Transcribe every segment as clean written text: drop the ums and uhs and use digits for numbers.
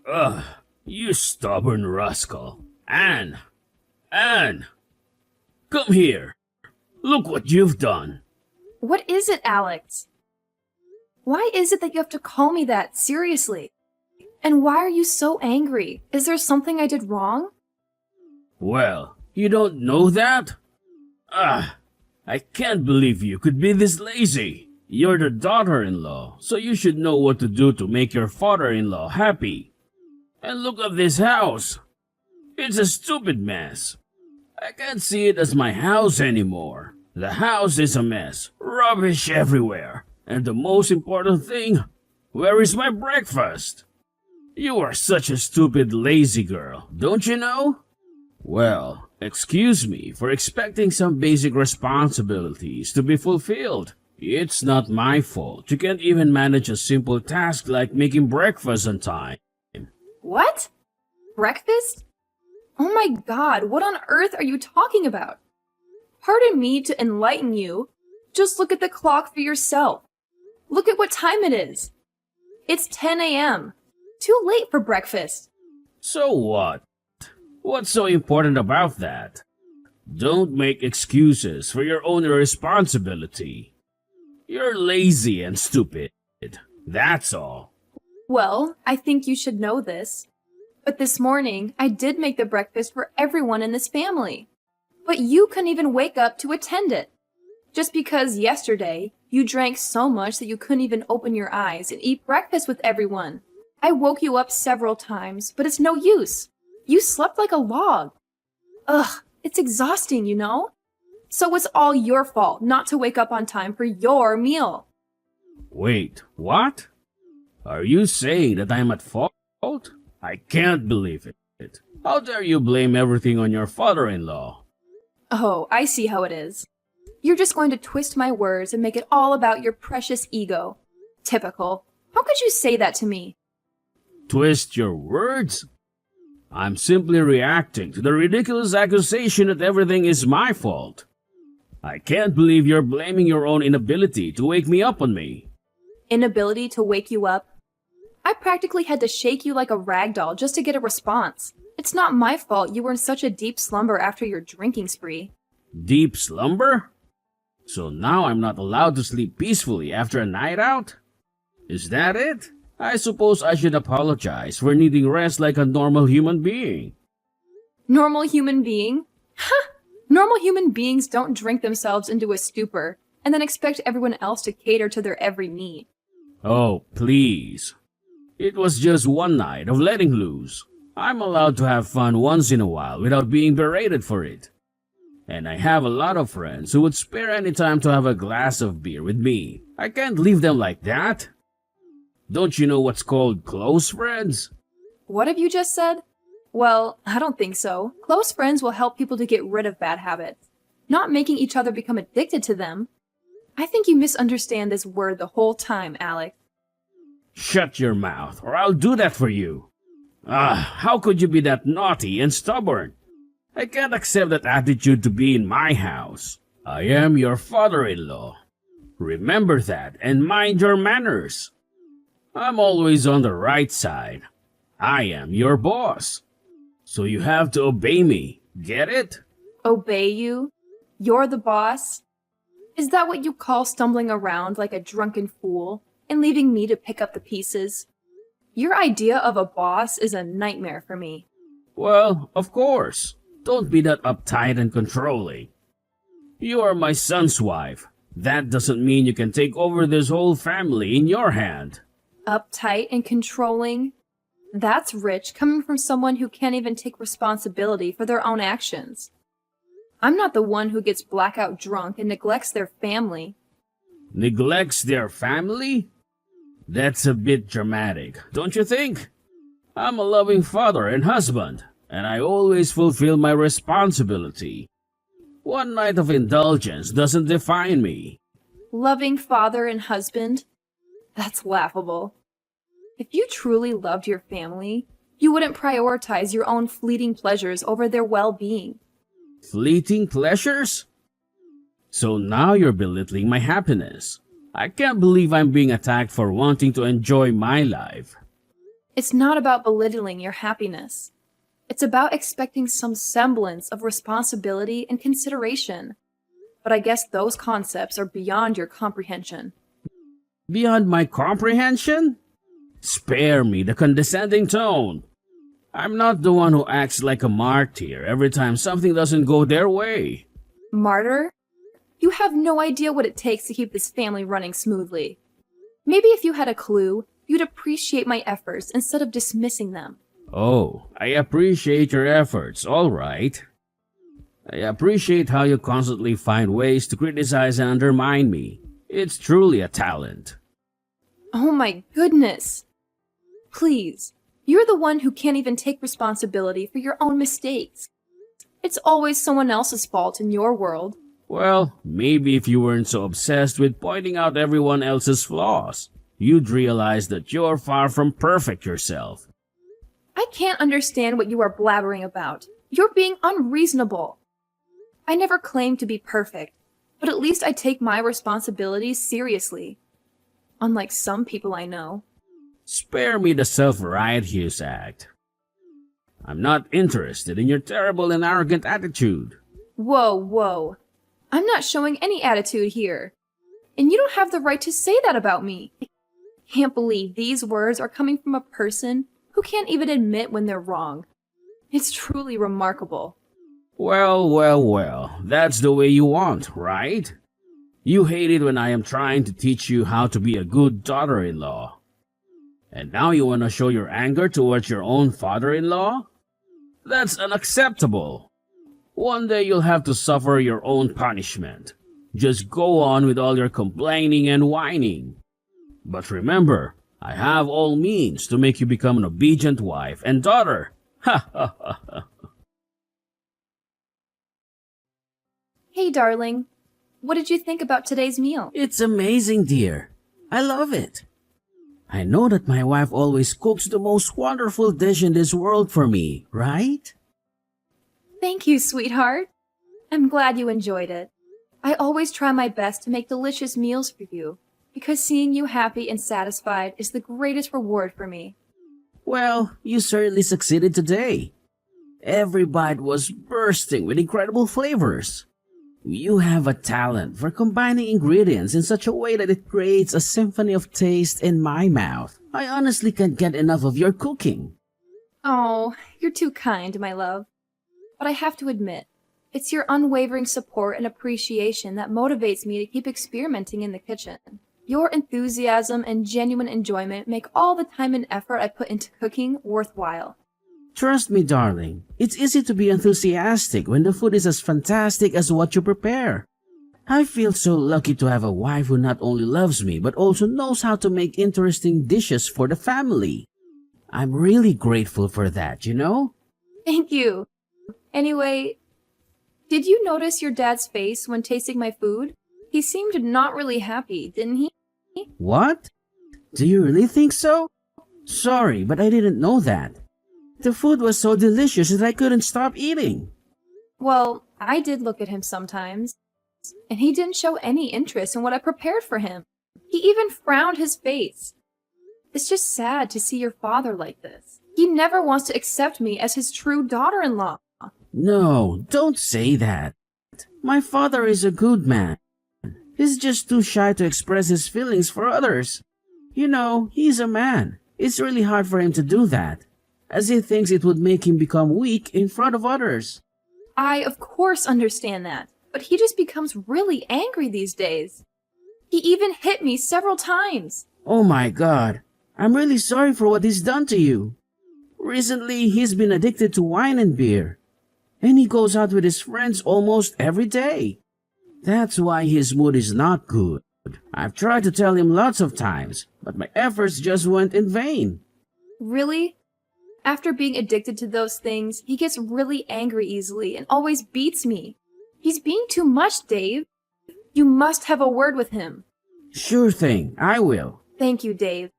Ugh, you stubborn rascal. Anne, come here. Look what you've done. What is it, Alex? Why is it that you have to call me that, seriously? And why are you so angry? Is there something I did wrong? Well, you don't know that? I can't believe you could be this lazy. You're the daughter-in-law, so you should know what to do to make your father-in-law happy. And look at this house. It's a stupid mess. I can't see it as my house anymore. The house is a mess. Rubbish everywhere. And the most important thing, where is my breakfast? You are such a stupid, lazy girl, don't you know? Well, excuse me for expecting some basic responsibilities to be fulfilled. It's not my fault. You can't even manage a simple task like making breakfast on time. What? Breakfast? Oh my god, what on earth are you talking about? Pardon me to enlighten you. Just look at the clock for yourself. Look at what time it is. It's 10 a.m. Too late for breakfast. So what? What's so important about that? Don't make excuses for your own irresponsibility. You're lazy and stupid. That's all. Well, I think you should know this. But this morning, I did make the breakfast for everyone in this family. But you couldn't even wake up to attend it. Just because yesterday, you drank so much that you couldn't even open your eyes and eat breakfast with everyone. I woke you up several times, but it's no use. You slept like a log. Ugh, it's exhausting, you know? So it's all your fault not to wake up on time for your meal. Wait, what? Are you saying that I'm at fault? I can't believe it. How dare you blame everything on your father-in-law? Oh, I see how it is. You're just going to twist my words and make it all about your precious ego. Typical. How could you say that to me? Twist your words? I'm simply reacting to the ridiculous accusation that everything is my fault. I can't believe you're blaming your own inability to wake me up on me. Inability to wake you up? I practically had to shake you like a rag doll just to get a response. It's not my fault you were in such a deep slumber after your drinking spree. Deep slumber? So now I'm not allowed to sleep peacefully after a night out? Is that it? I suppose I should apologize for needing rest like a normal human being. Normal human being? Ha! Normal human beings don't drink themselves into a stupor and then expect everyone else to cater to their every need. Oh, please. It was just one night of letting loose. I'm allowed to have fun once in a while without being berated for it. And I have a lot of friends who would spare any time to have a glass of beer with me. I can't leave them like that. Don't you know what's called close friends? What have you just said? Well, I don't think so. Close friends will help people to get rid of bad habits, not making each other become addicted to them. I think you misunderstand this word the whole time, Alex. Shut your mouth, or I'll do that for you. How could you be that naughty and stubborn? I can't accept that attitude to be in my house. I am your father-in-law. Remember that and mind your manners. I'm always on the right side. I am your boss. So you have to obey me. Get it? Obey you? You're the boss? Is that what you call stumbling around like a drunken fool and leaving me to pick up the pieces? Your idea of a boss is a nightmare for me. Well, of course. Don't be that uptight and controlling. You are my son's wife. That doesn't mean you can take over this whole family in your hand. Uptight and controlling? That's rich coming from someone who can't even take responsibility for their own actions. I'm not the one who gets blackout drunk and neglects their family. Neglects their family? That's a bit dramatic, don't you think? I'm a loving father and husband, and I always fulfill my responsibility. One night of indulgence doesn't define me. Loving father and husband? That's laughable. If you truly loved your family, you wouldn't prioritize your own fleeting pleasures over their well-being. Fleeting pleasures? So now you're belittling my happiness. I can't believe I'm being attacked for wanting to enjoy my life. It's not about belittling your happiness. It's about expecting some semblance of responsibility and consideration. But I guess those concepts are beyond your comprehension. Beyond my comprehension? Spare me the condescending tone. I'm not the one who acts like a martyr every time something doesn't go their way. Martyr? You have no idea what it takes to keep this family running smoothly. Maybe if you had a clue, you'd appreciate my efforts instead of dismissing them. Oh, I appreciate your efforts, all right. I appreciate how you constantly find ways to criticize and undermine me. It's truly a talent. Oh my goodness. Please, you're the one who can't even take responsibility for your own mistakes. It's always someone else's fault in your world. Well, maybe if you weren't so obsessed with pointing out everyone else's flaws, you'd realize that you're far from perfect yourself. I can't understand what you are blabbering about. You're being unreasonable. I never claimed to be perfect, but at least I take my responsibilities seriously. Unlike some people I know. Spare me the self-righteous act. I'm not interested in your terrible and arrogant attitude. Whoa. I'm not showing any attitude here. And you don't have the right to say that about me. I can't believe these words are coming from a person who can't even admit when they're wrong. It's truly remarkable. Well, that's the way you want, right? You hate it when I am trying to teach you how to be a good daughter-in-law. And now you want to show your anger towards your own father-in-law? That's unacceptable. One day you'll have to suffer your own punishment. Just go on with all your complaining and whining. But remember, I have all means to make you become an obedient wife and daughter. Ha ha ha ha. Hey, darling. What did you think about today's meal? It's amazing, dear. I love it. I know that my wife always cooks the most wonderful dish in this world for me, right? Thank you, sweetheart. I'm glad you enjoyed it. I always try my best to make delicious meals for you, because seeing you happy and satisfied is the greatest reward for me. Well, you certainly succeeded today. Every bite was bursting with incredible flavors. You have a talent for combining ingredients in such a way that it creates a symphony of taste in my mouth. I honestly can't get enough of your cooking. Oh, you're too kind, my love. But I have to admit, it's your unwavering support and appreciation that motivates me to keep experimenting in the kitchen. Your enthusiasm and genuine enjoyment make all the time and effort I put into cooking worthwhile. Trust me, darling. It's easy to be enthusiastic when the food is as fantastic as what you prepare. I feel so lucky to have a wife who not only loves me but also knows how to make interesting dishes for the family. I'm really grateful for that, you know? Thank you. Anyway, did you notice your dad's face when tasting my food? He seemed not really happy, didn't he? What? Do you really think so? Sorry, but I didn't know that. The food was so delicious that I couldn't stop eating. Well, I did look at him sometimes, and he didn't show any interest in what I prepared for him. He even frowned his face. It's just sad to see your father like this. He never wants to accept me as his true daughter-in-law. No, don't say that. My father is a good man. He's just too shy to express his feelings for others. You know, he's a man. It's really hard for him to do that, as he thinks it would make him become weak in front of others. I, of course, understand that, but he just becomes really angry these days. He even hit me several times. Oh my God, I'm really sorry for what he's done to you. Recently, he's been addicted to wine and beer, and he goes out with his friends almost every day. That's why his mood is not good. I've tried to tell him lots of times, but my efforts just went in vain. Really? After being addicted to those things, he gets really angry easily and always beats me. He's being too much, Dave. You must have a word with him. Sure thing, I will. Thank you, Dave.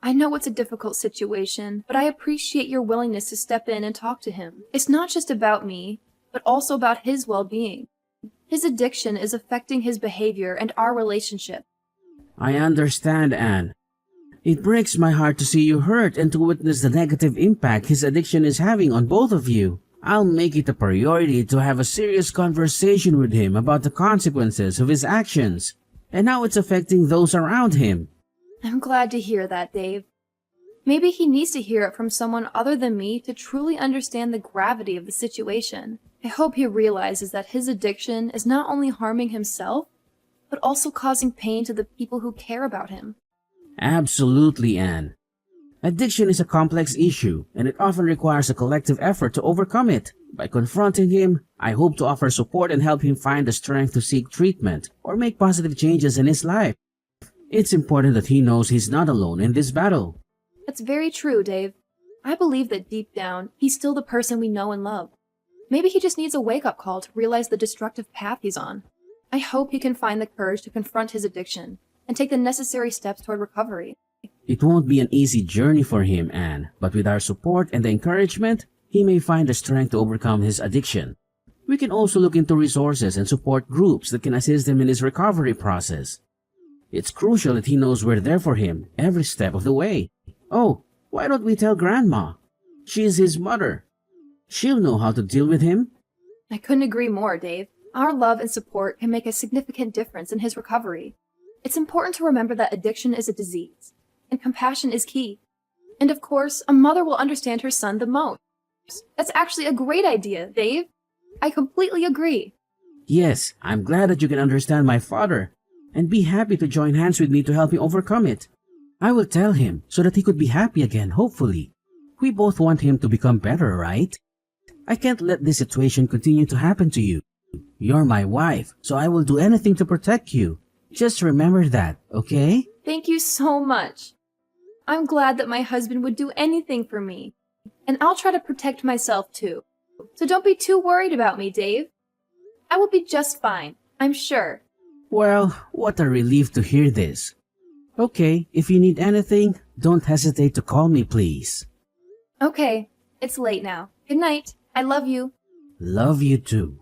I know it's a difficult situation, but I appreciate your willingness to step in and talk to him. It's not just about me, but also about his well-being. His addiction is affecting his behavior and our relationship. I understand, Anne. It breaks my heart to see you hurt and to witness the negative impact his addiction is having on both of you. I'll make it a priority to have a serious conversation with him about the consequences of his actions and how it's affecting those around him. I'm glad to hear that, Dave. Maybe he needs to hear it from someone other than me to truly understand the gravity of the situation. I hope he realizes that his addiction is not only harming himself, but also causing pain to the people who care about him. Absolutely, Anne. Addiction is a complex issue, and it often requires a collective effort to overcome it. By confronting him, I hope to offer support and help him find the strength to seek treatment or make positive changes in his life. It's important that he knows he's not alone in this battle. That's very true, Dave. I believe that deep down, he's still the person we know and love. Maybe he just needs a wake-up call to realize the destructive path he's on. I hope he can find the courage to confront his addiction and take the necessary steps toward recovery. It won't be an easy journey for him, Anne, but with our support and the encouragement, he may find the strength to overcome his addiction. We can also look into resources and support groups that can assist him in his recovery process. It's crucial that he knows we're there for him every step of the way. Oh, why don't we tell Grandma? She's his mother. She'll know how to deal with him. I couldn't agree more, Dave. Our love and support can make a significant difference in his recovery. It's important to remember that addiction is a disease, and compassion is key. And of course, a mother will understand her son the most. That's actually a great idea, Dave. I completely agree. Yes, I'm glad that you can understand my father and be happy to join hands with me to help him overcome it. I will tell him so that he could be happy again, hopefully. We both want him to become better, right? I can't let this situation continue to happen to you. You're my wife, so I will do anything to protect you. Just remember that, okay? Thank you so much. I'm glad that my husband would do anything for me. And I'll try to protect myself too. So don't be too worried about me, Dave. I will be just fine, I'm sure. Well, what a relief to hear this. Okay, if you need anything, don't hesitate to call me, please. Okay, it's late now. Good night. I love you. Love you too.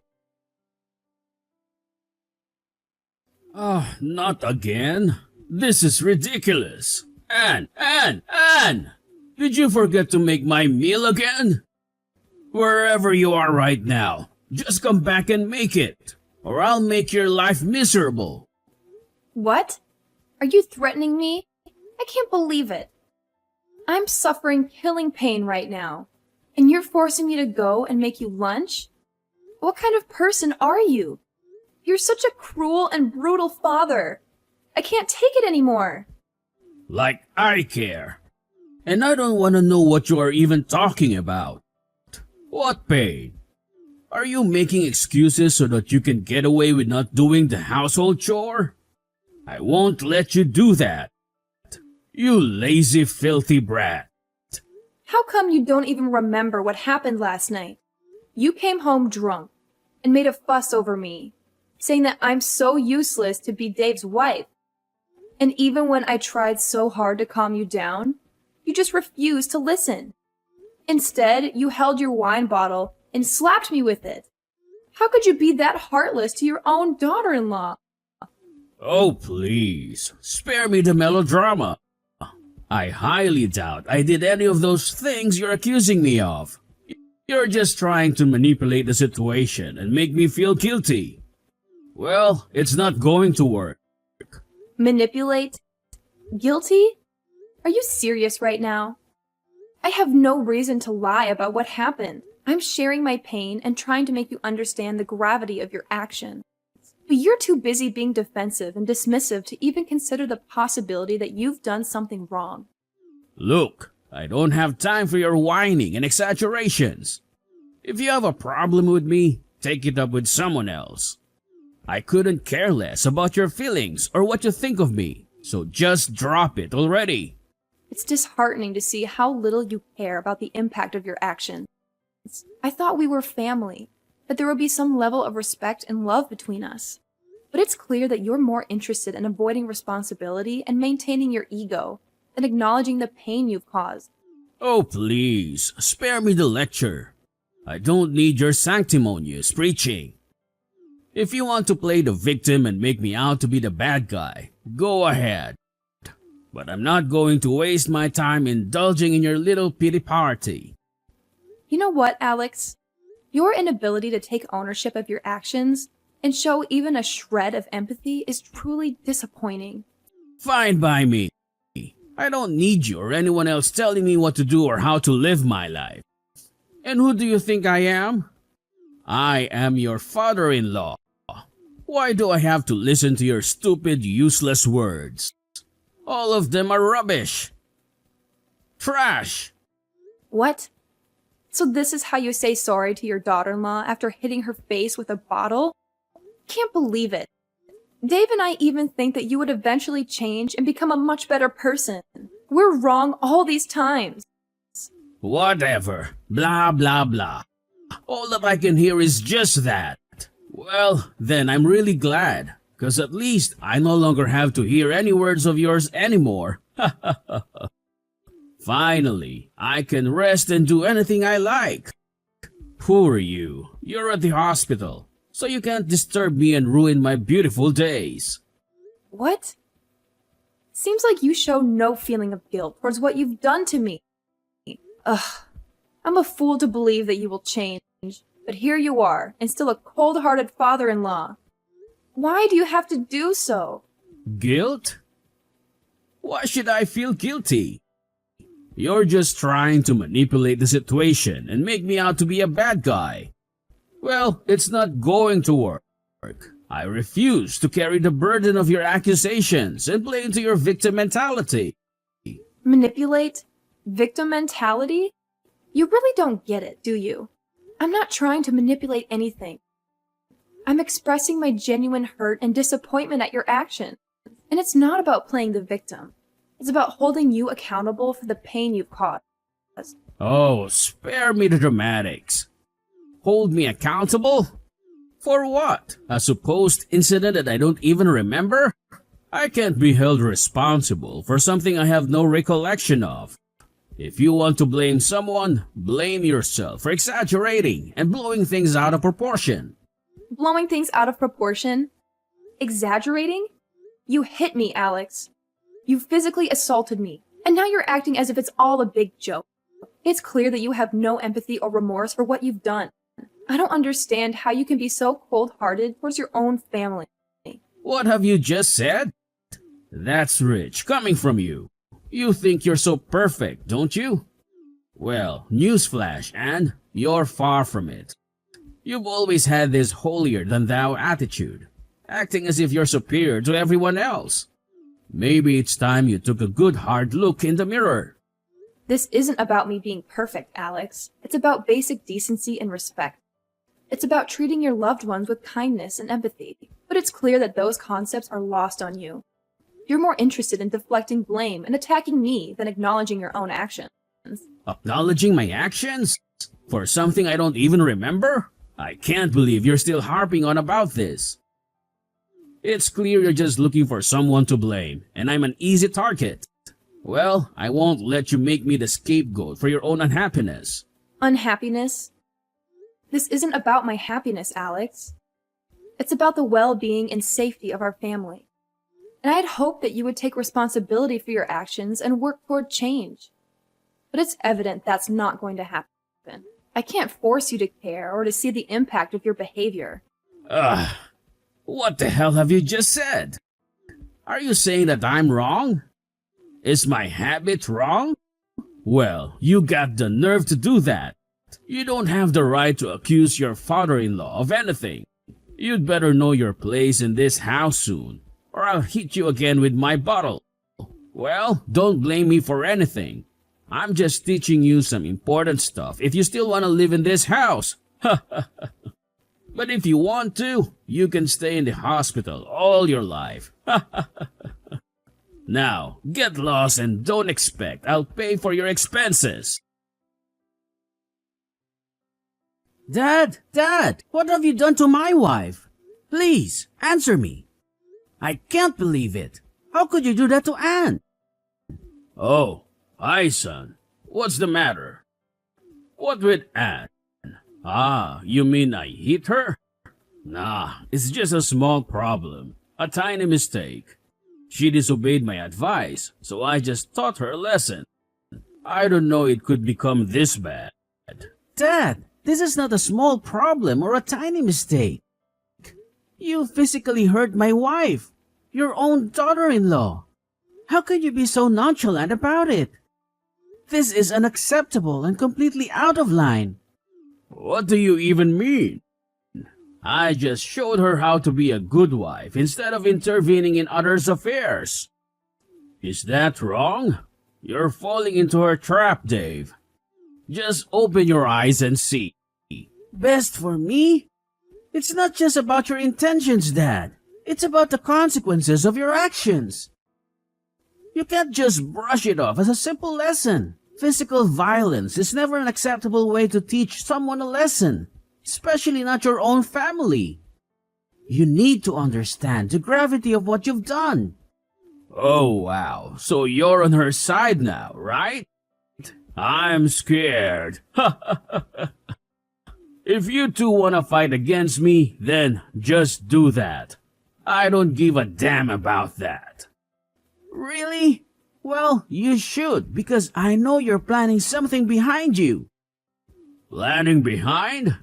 Not again. This is ridiculous. Anne! Did you forget to make my meal again? Wherever you are right now, just come back and make it, or I'll make your life miserable. What? Are you threatening me? I can't believe it. I'm suffering killing pain right now, and you're forcing me to go and make you lunch? What kind of person are you? You're such a cruel and brutal father. I can't take it anymore. Like I care. And I don't want to know what you are even talking about. What pain? Are you making excuses so that you can get away with not doing the household chore? I won't let you do that. You lazy, filthy brat. How come you don't even remember what happened last night? You came home drunk and made a fuss over me, saying that I'm so useless to be Dave's wife. And even when I tried so hard to calm you down, you just refused to listen. Instead, you held your wine bottle and slapped me with it. How could you be that heartless to your own daughter-in-law? Oh, please, spare me the melodrama. I highly doubt I did any of those things you're accusing me of. You're just trying to manipulate the situation and make me feel guilty. Well, it's not going to work. Manipulate? Guilty? Are you serious right now? I have no reason to lie about what happened. I'm sharing my pain and trying to make you understand the gravity of your action. But you're too busy being defensive and dismissive to even consider the possibility that you've done something wrong. Look, I don't have time for your whining and exaggerations. If you have a problem with me, take it up with someone else. I couldn't care less about your feelings or what you think of me, so just drop it already. It's disheartening to see how little you care about the impact of your actions. I thought we were family, that there would be some level of respect and love between us. But it's clear that you're more interested in avoiding responsibility and maintaining your ego than acknowledging the pain you've caused. Oh, please, spare me the lecture. I don't need your sanctimonious preaching. If you want to play the victim and make me out to be the bad guy, go ahead. but I'm not going to waste my time indulging in your little pity party. You know what, Alex? Your inability to take ownership of your actions and show even a shred of empathy is truly disappointing. Fine by me. I don't need you or anyone else telling me what to do or how to live my life. And who do you think I am? I am your father-in-law. Why do I have to listen to your stupid, useless words? All of them are rubbish. Trash. What? So this is how you say sorry to your daughter-in-law after hitting her face with a bottle? Can't believe it. Dave and I even think that you would eventually change and become a much better person. We're wrong all these times. Whatever. Blah, blah, blah. All that I can hear is just that. Well, then I'm really glad, because at least I no longer have to hear any words of yours anymore. Finally, I can rest and do anything I like. Poor you. You're at the hospital, so you can't disturb me and ruin my beautiful days. What? Seems like you show no feeling of guilt towards what you've done to me. Ugh. I'm a fool to believe that you will change, but here you are, and still a cold-hearted father-in-law. Why do you have to do so? Guilt? Why should I feel guilty? You're just trying to manipulate the situation and make me out to be a bad guy. Well, it's not going to work. I refuse to carry the burden of your accusations and play into your victim mentality. Manipulate? Victim mentality? You really don't get it, do you? I'm not trying to manipulate anything. I'm expressing my genuine hurt and disappointment at your actions. And it's not about playing the victim. It's about holding you accountable for the pain you've caused. Oh, spare me the dramatics. Hold me accountable? For what? A supposed incident that I don't even remember? I can't be held responsible for something I have no recollection of. If you want to blame someone, blame yourself for exaggerating and blowing things out of proportion. Blowing things out of proportion? Exaggerating? You hit me, Alex. You physically assaulted me, and now you're acting as if it's all a big joke. It's clear that you have no empathy or remorse for what you've done. I don't understand how you can be so cold-hearted towards your own family. What have you just said? That's rich, coming from you. You think you're so perfect, don't you? Well, newsflash, and you're far from it. You've always had this holier-than-thou attitude, acting as if you're superior to everyone else. Maybe it's time you took a good hard look in the mirror. This isn't about me being perfect, Alex. It's about basic decency and respect. It's about treating your loved ones with kindness and empathy. But it's clear that those concepts are lost on you. You're more interested in deflecting blame and attacking me than acknowledging your own actions. Acknowledging my actions? For something I don't even remember? I can't believe you're still harping on about this. It's clear you're just looking for someone to blame, and I'm an easy target. Well, I won't let you make me the scapegoat for your own unhappiness. Unhappiness? This isn't about my happiness, Alex. It's about the well-being and safety of our family. And I had hoped that you would take responsibility for your actions and work toward change. But it's evident that's not going to happen. I can't force you to care or to see the impact of your behavior. Ugh. What the hell have you just said? Are you saying that I'm wrong? Is my habit wrong? Well, you got the nerve to do that. You don't have the right to accuse your father-in-law of anything. You'd better know your place in this house soon, or I'll hit you again with my bottle. Well, don't blame me for anything. I'm just teaching you some important stuff if you still want to live in this house. But if you want to, you can stay in the hospital all your life. Now, get lost and don't expect I'll pay for your expenses. Dad, what have you done to my wife? Please, answer me. I can't believe it. How could you do that to Anne? Oh, hi son. What's the matter? What with Anne? Ah, you mean I hit her? Nah, it's just a small problem. A tiny mistake. She disobeyed my advice, so I just taught her a lesson. I don't know it could become this bad. Dad, this is not a small problem or a tiny mistake. You physically hurt my wife, your own daughter-in-law. How can you be so nonchalant about it? This is unacceptable and completely out of line. What do you even mean? I just showed her how to be a good wife instead of intervening in others' affairs. Is that wrong? You're falling into her trap, Dave. Just open your eyes and see. Best for me? It's not just about your intentions, Dad. It's about the consequences of your actions. You can't just brush it off as a simple lesson. Physical violence is never an acceptable way to teach someone a lesson, especially not your own family. You need to understand the gravity of what you've done. Oh wow, so you're on her side now, right? I'm scared. If you two wanna fight against me, then just do that. I don't give a damn about that. Really? Well, you should, because I know you're planning something behind you. Planning behind?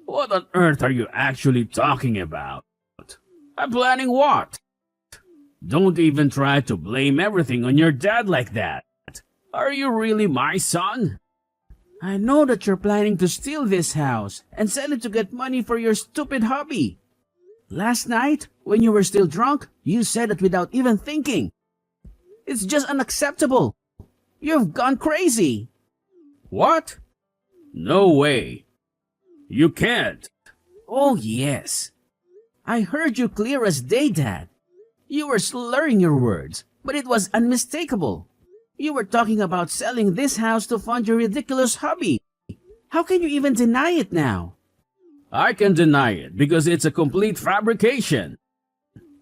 What on earth are you actually talking about? I'm planning what? Don't even try to blame everything on your dad like that. Are you really my son? I know that you're planning to steal this house and sell it to get money for your stupid hobby. Last night, when you were still drunk, you said it without even thinking. It's just unacceptable. You've gone crazy. What? No way. You can't. Oh, yes. I heard you clear as day, Dad. You were slurring your words, but it was unmistakable. You were talking about selling this house to fund your ridiculous hobby. How can you even deny it now? I can deny it because it's a complete fabrication.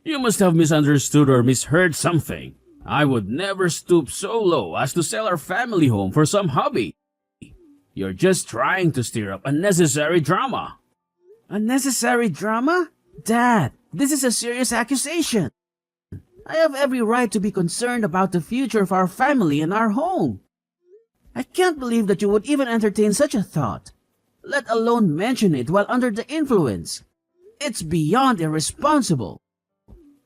You must have misunderstood or misheard something. I would never stoop so low as to sell our family home for some hobby. You're just trying to stir up unnecessary drama. Unnecessary drama? Dad, this is a serious accusation. I have every right to be concerned about the future of our family and our home. I can't believe that you would even entertain such a thought, let alone mention it while under the influence. It's beyond irresponsible.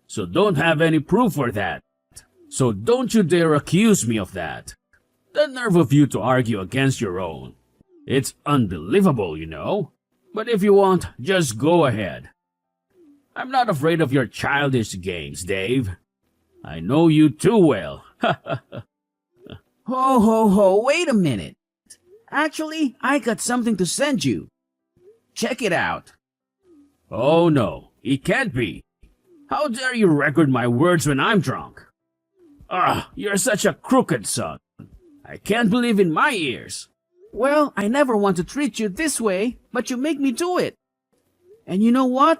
So don't have any proof for that. So don't you dare accuse me of that. The nerve of you to argue against your own. It's unbelievable, you know. But if you want, just go ahead. I'm not afraid of your childish games, Dave. I know you too well. Ho, wait a minute. Actually, I got something to send you. Check it out. Oh no, it can't be. How dare you record my words when I'm drunk? You're such a crooked son. I can't believe in my ears. Well, I never want to treat you this way, but you make me do it. And you know what?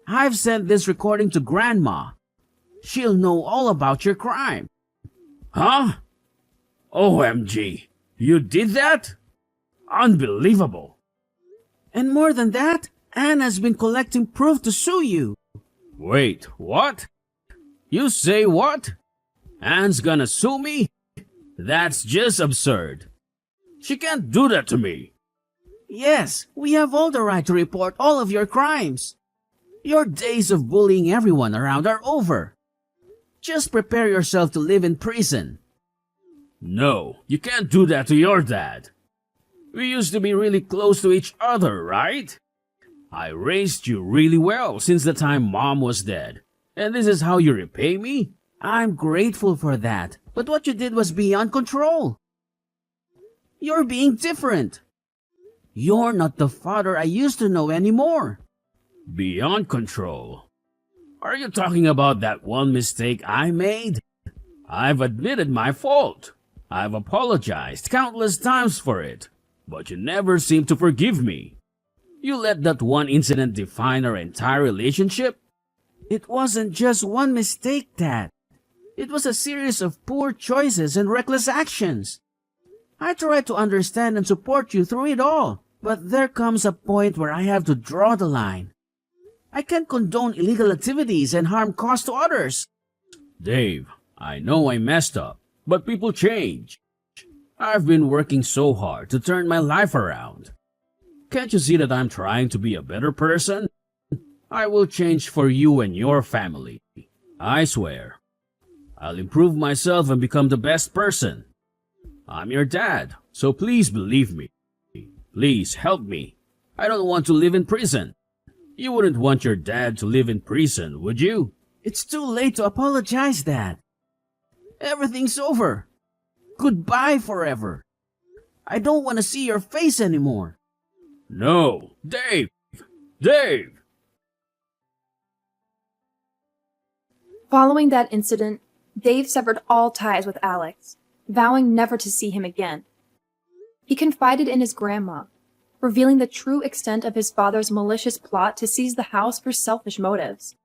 I've sent this recording to Grandma. She'll know all about your crime. Huh? OMG, you did that? Unbelievable. And more than that, Anne has been collecting proof to sue you. Wait, what? You say what? Anne's gonna sue me? That's just absurd. She can't do that to me. Yes, we have all the right to report all of your crimes. Your days of bullying everyone around are over. Just prepare yourself to live in prison. No, you can't do that to your dad. We used to be really close to each other, right? I raised you really well since the time Mom was dead. And this is how you repay me? I'm grateful for that, but what you did was beyond control. You're being different. You're not the father I used to know anymore. Beyond control? Are you talking about that one mistake I made? I've admitted my fault. I've apologized countless times for it, but you never seem to forgive me. You let that one incident define our entire relationship? It wasn't just one mistake, Dad. It was a series of poor choices and reckless actions. I tried to understand and support you through it all, but there comes a point where I have to draw the line. I can't condone illegal activities and harm caused to others. Dave, I know I messed up, but people change. I've been working so hard to turn my life around. Can't you see that I'm trying to be a better person? I will change for you and your family. I swear. I'll improve myself and become the best person. I'm your dad, so please believe me. Please help me. I don't want to live in prison. You wouldn't want your dad to live in prison, would you? It's too late to apologize, Dad. Everything's over. Goodbye forever. I don't want to see your face anymore. No, Dave! Dave! Following that incident, Dave severed all ties with Alex, vowing never to see him again. He confided in his grandma, revealing the true extent of his father's malicious plot to seize the house for selfish motives.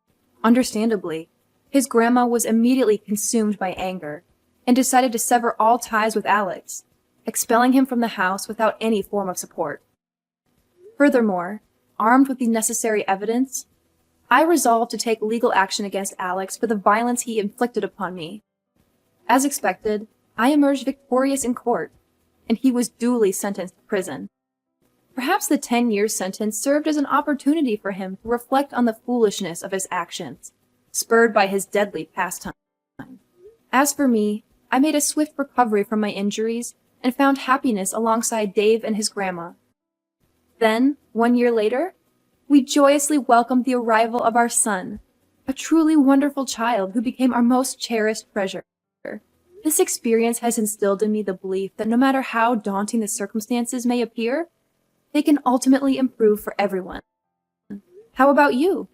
Understandably, his grandma was immediately consumed by anger and decided to sever all ties with Alex, expelling him from the house without any form of support. Furthermore, armed with the necessary evidence, I resolved to take legal action against Alex for the violence he inflicted upon me. As expected, I emerged victorious in court, and he was duly sentenced to prison. Perhaps the 10-year sentence served as an opportunity for him to reflect on the foolishness of his actions, spurred by his deadly pastime. As for me, I made a swift recovery from my injuries and found happiness alongside Dave and his grandma. Then, 1 year later, we joyously welcomed the arrival of our son, a truly wonderful child who became our most cherished treasure. This experience has instilled in me the belief that no matter how daunting the circumstances may appear, they can ultimately improve for everyone. How about you?